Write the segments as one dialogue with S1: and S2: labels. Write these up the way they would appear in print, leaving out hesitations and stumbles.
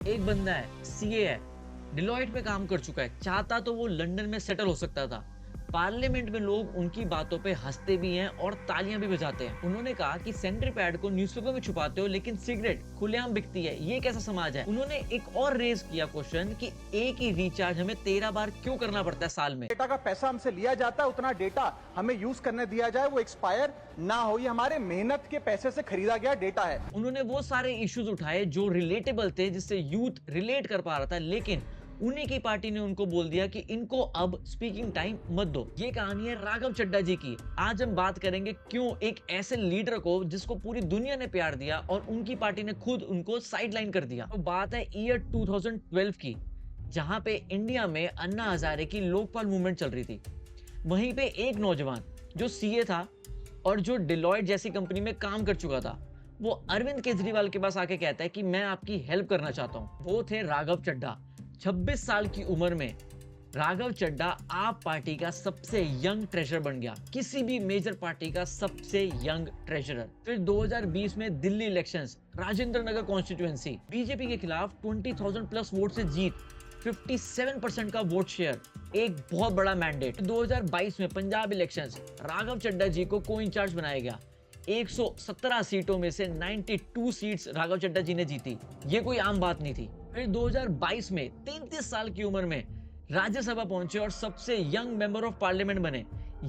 S1: एक बंदा है, सीए है, डिलॉयट में काम कर चुका है, चाहता तो वो लंदन में सेटल हो सकता था। पार्लियामेंट में लोग उनकी बातों पे हंसते भी हैं और तालियां भी बजाते हैं। उन्होंने कहा कि सैनिटरी पैड को न्यूज़पेपर में छुपाते हो लेकिन सिगरेट खुलेआम बिकती है, ये कैसा समाज है। उन्होंने एक और रेज किया क्वेश्चन कि एक ही रिचार्ज हमें 13 बार क्यों करना पड़ता है साल में।
S2: डेटा का पैसा हमसे लिया जाता है, उतना डेटा हमें यूज करने दिया जाए, वो एक्सपायर ना हो। ये हमारे मेहनत के पैसे से खरीदा गया डेटा है।
S1: उन्होंने वो सारे इश्यूज उठाए जो रिलेटेबल थे, जिससे यूथ रिलेट कर पा रहा था, लेकिन उन्हीं की पार्टी ने उनको बोल दिया कि इनको अब स्पीकिंग टाइम मत दो। ये कहानी है राघव चड्ढा जी की। आज हम बात करेंगे क्यों एक ऐसे लीडर को जिसको पूरी दुनिया ने प्यार दिया और उनकी पार्टी ने खुद उनको साइडलाइन कर दिया। तो बात है ईयर 2012 की, जहां पे इंडिया में अन्ना हजारे की लोकपाल मूवमेंट चल रही थी। वहीं पे एक नौजवान जो सीए था और जो डिलॉयट जैसी कंपनी में काम कर चुका था, वो अरविंद केजरीवाल के पास आके कहता है कि मैं आपकी हेल्प करना चाहता हूं। वो थे राघव चड्ढा। 26 साल की उम्र में राघव चड्ढा आप पार्टी का सबसे यंग ट्रेजरर बन गया, किसी भी मेजर पार्टी का सबसे यंग ट्रेजरर। फिर 2020 में Delhi elections, Rajendra Nagar constituency, BJP के खिलाफ 20,000 प्लस वोट से जीत, 57% का वोट शेयर, एक बहुत बड़ा मैंडेट। 2022 में पंजाब इलेक्शंस, राघव चड्ढा जी को को इंचार्ज बनाया गया। 117 सीटों में से 92 सीट्स राघव चड्ढा जी ने जीती। ये कोई आम बात नहीं थी। फिर 2022 में 33 साल की उम्र में राज्यसभा पहुंचे और सबसे यंग मेंबर ऑफ पार्लियामेंट बने।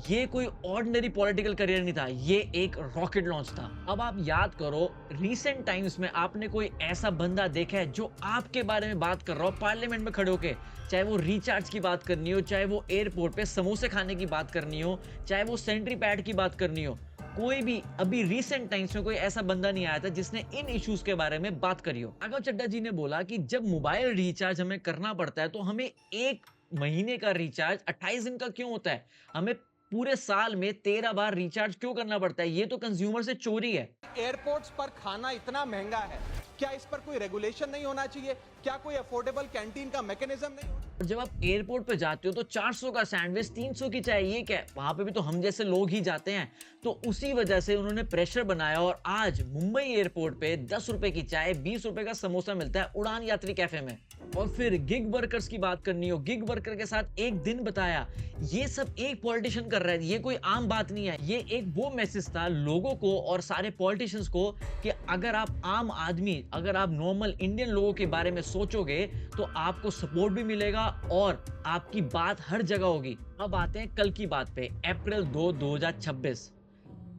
S1: ये कोई ऑर्डिनरी पॉलिटिकल करियर नहीं था, ये एक रॉकेट लॉन्च था। अब आप याद करो, रीसेंट टाइम्स में आपने कोई ऐसा बंदा देखा है जो आपके बारे में बात कर रहा हो पार्लियामेंट में खड़े होके, चाहे वो रिचार्ज की बात करनी हो, चाहे वो एयरपोर्ट पे समोसे खाने की बात करनी हो, चाहे वो सैनिटरी पैड की बात करनी हो। कोई भी अभी रीसेंट टाइम्स में कोई ऐसा बंदा नहीं आया था जिसने इन इश्यूज के बारे में बात करी हो। राघव चड्ढा जी ने बोला कि जब मोबाइल रिचार्ज हमें करना पड़ता है तो हमें एक महीने का रिचार्ज 28 दिन का क्यों होता है, हमें पूरे साल में 13 बार रिचार्ज क्यों करना पड़ता है, ये तो कंज्यूमर से चोरी है।
S2: एयरपोर्ट्स पर खाना इतना महंगा है, क्या इस पर कोई रेगुलेशन नहीं होना चाहिए? क्या कोई अफोर्डेबल कैंटीन का मैकेनिज्म नहीं होना?
S1: और जब आप एयरपोर्ट पे जाते हो तो 400 का सैंडविच, 300 की चाय, ये क्या है? वहां पे भी तो हम जैसे लोग ही जाते हैं। तो उसी वजह से उन्होंने प्रेशर बनाया और आज मुंबई एयरपोर्ट पे 10 रुपए की चाय, 20 रुपए का समोसा मिलता है उड़ान यात्री कैफे में। और फिर गिग वर्कर्स की बात करनी हो, गिग वर्कर के साथ एक दिन बताया, ये सब एक पॉलिटिशियन कर रहा है, ये कोई आम बात नहीं है। ये एक वो मैसेज था लोगों को और सारे पॉलिटिशियंस को कि अगर आप आम आदमी, अगर आप नॉर्मल इंडियन लोगों के बारे में सोचोगे तो आपको सपोर्ट भी मिलेगा और आपकी बात हर जगह होगी। अब आते हैं कल की बात पे, अप्रैल 2, 2026।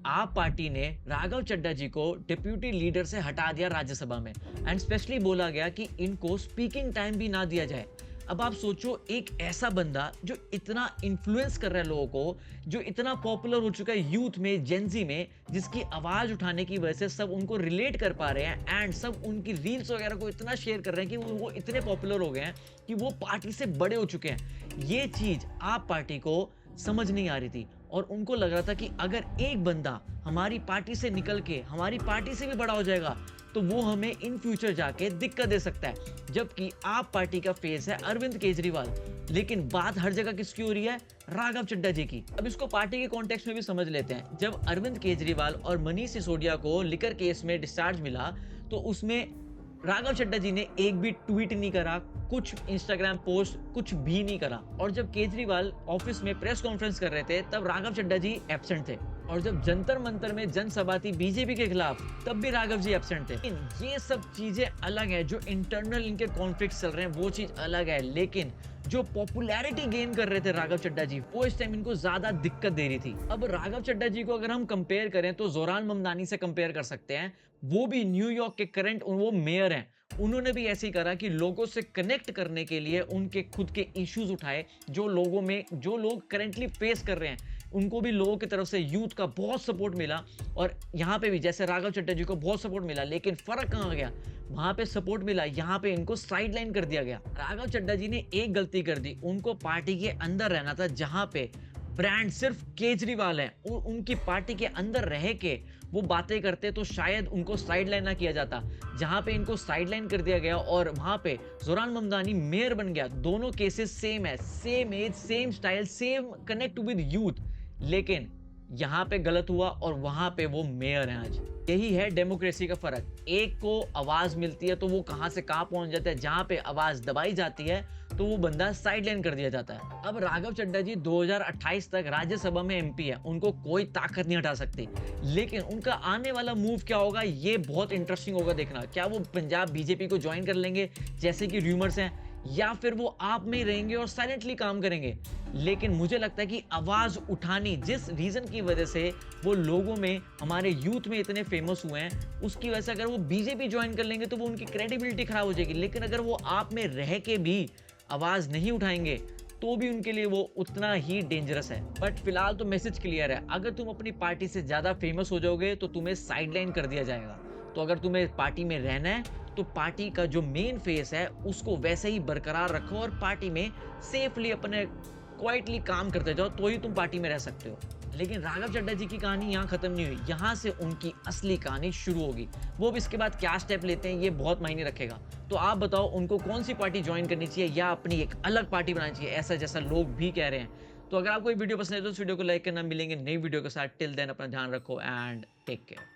S1: आप पार्टी ने राघव चड्ढा जी को डिप्यूटी लीडर से हटा दिया राज्यसभा में एंड स्पेशली बोला गया कि इनको स्पीकिंग टाइम भी ना दिया जाए। अब आप सोचो, एक ऐसा बंदा जो इतना इन्फ्लुएंस कर रहा है लोगों को, जो इतना पॉपुलर हो चुका है यूथ में, जेंजी में, जिसकी आवाज उठाने की वजह से सब उनको रिलेट कर पा रहे हैं एंड सब उनकी रील्स वगैरह को इतना शेयर कर रहे हैं कि वो इतने पॉपुलर हो गए हैं कि वो पार्टी से बड़े हो चुके हैं। ये चीज आप पार्टी को समझ नहीं आ रही थी और उनको लग रहा था कि अगर एक बंदा हमारी पार्टी से निकल के हमारी पार्टी से भी बड़ा हो जाएगा तो वो हमें इन फ्यूचर जाके दिक्कत दे सकता है। जबकि आप पार्टी का फेस है अरविंद केजरीवाल, लेकिन बात हर जगह किसकी हो रही है? राघव चड्ढा जी की। अब इसको पार्टी के कॉन्टेक्स्ट में भी समझ लेते हैं। जब अरविंद केजरीवाल और मनीष सिसोदिया को लिकर केस में डिस्चार्ज मिला तो उसमें राघव चड्ढा जी ने एक भी ट्वीट नहीं करा, कुछ इंस्टाग्राम पोस्ट कुछ भी नहीं करा। और जब केजरीवाल ऑफिस में प्रेस कॉन्फ्रेंस कर रहे थे तब राघव चड्ढा जी एब्सेंट थे। और जब जंतर मंतर में जनसभा थी बीजेपी के खिलाफ तब भी राघव जी एब्सेंट थे। ये सब चीजें अलग है, जो इंटरनल इनके कॉन्फ्लिक्ट चल रहे हैं वो चीज अलग है, लेकिन जो पॉपुलैरिटी गेन कर रहे थे राघव चड्ढा जी, वो इस टाइम इनको ज्यादा दिक्कत दे रही थी। अब राघव चड्ढा जी को अगर हम कंपेयर करें तो जोरान ममदानी से कंपेयर कर सकते हैं। वो भी न्यूयॉर्क के करंट वो मेयर हैं। उन्होंने भी ऐसे ही करा कि लोगों से कनेक्ट करने के लिए उनके खुद के इश्यूज उठाए, जो लोगों में जो लोग करेंटली फेस कर रहे हैं उनको भी लोगों की तरफ से यूथ का बहुत सपोर्ट मिला। और यहाँ पे भी जैसे राघव चड्ढा जी को बहुत सपोर्ट मिला, लेकिन फर्क कहाँ आ गया? वहां पे सपोर्ट मिला, यहाँ पे इनको साइडलाइन कर दिया गया। राघव चड्ढा जी ने एक गलती कर दी, उनको पार्टी के अंदर रहना था जहां पे ब्रांड सिर्फ केजरीवाल है। उनकी पार्टी के अंदर रह के वो बातें करते तो शायद उनको साइडलाइन ना किया जाता, जहां पे इनको साइडलाइन कर दिया गया और वहां पे जोरान ममदानी मेयर बन गया। दोनों केसेस सेम है, same age, same style, same connect with youth, लेकिन यहाँ पे गलत हुआ और वहां पे वो मेयर हैं आज। यही है डेमोक्रेसी का फर्क। एक को आवाज मिलती है तो वो कहां से कहां पहुंच जाता है, जहां पे आवाज दबाई जाती है तो वो बंदा साइडलाइन कर दिया जाता है। अब राघव चड्ढा जी 2028 तक राज्यसभा में एमपी है, उनको कोई ताकत नहीं हटा सकती। लेकिन उनका आने वाला मूव क्या होगा ये बहुत इंटरेस्टिंग होगा देखना। क्या वो पंजाब बीजेपी को ज्वाइन कर लेंगे जैसे कि रूमर्स हैं, या फिर वो आप में ही रहेंगे और साइलेंटली काम करेंगे। लेकिन मुझे लगता है कि आवाज उठानी, जिस रीजन की वजह से वो लोगों में, हमारे यूथ में इतने फेमस हुए हैं, उसकी वजह से अगर वो बीजेपी ज्वाइन कर लेंगे तो वो उनकी क्रेडिबिलिटी खराब हो जाएगी। लेकिन अगर वो आप में रह के भी आवाज नहीं उठाएंगे तो भी उनके लिए वो उतना ही डेंजरस है। बट फिलहाल तो मैसेज क्लियर है, अगर तुम अपनी पार्टी से ज्यादा फेमस हो जाओगे तो तुम्हें साइडलाइन कर दिया जाएगा। तो अगर तुम्हें पार्टी में रहना है तो पार्टी का जो मेन फेस है उसको वैसे ही बरकरार रखो और पार्टी में सेफली अपने क्वाइटली काम करते जाओ, तो ही तुम पार्टी में रह सकते हो। लेकिन राघव चड्ढा जी की कहानी यहाँ खत्म नहीं हुई, यहाँ से उनकी असली कहानी शुरू होगी। वो भी इसके बाद क्या स्टेप लेते हैं ये बहुत मायने रखेगा। तो आप बताओ उनको कौन सी पार्टी ज्वाइन करनी चाहिए या अपनी एक अलग पार्टी बनानी चाहिए, ऐसा जैसा लोग भी कह रहे हैं। तो अगर आपको ये वीडियो पसंद है तो इस वीडियो को लाइक करना। मिलेंगे नई वीडियो के साथ। टिल देन अपना ध्यान रखो एंड टेक केयर।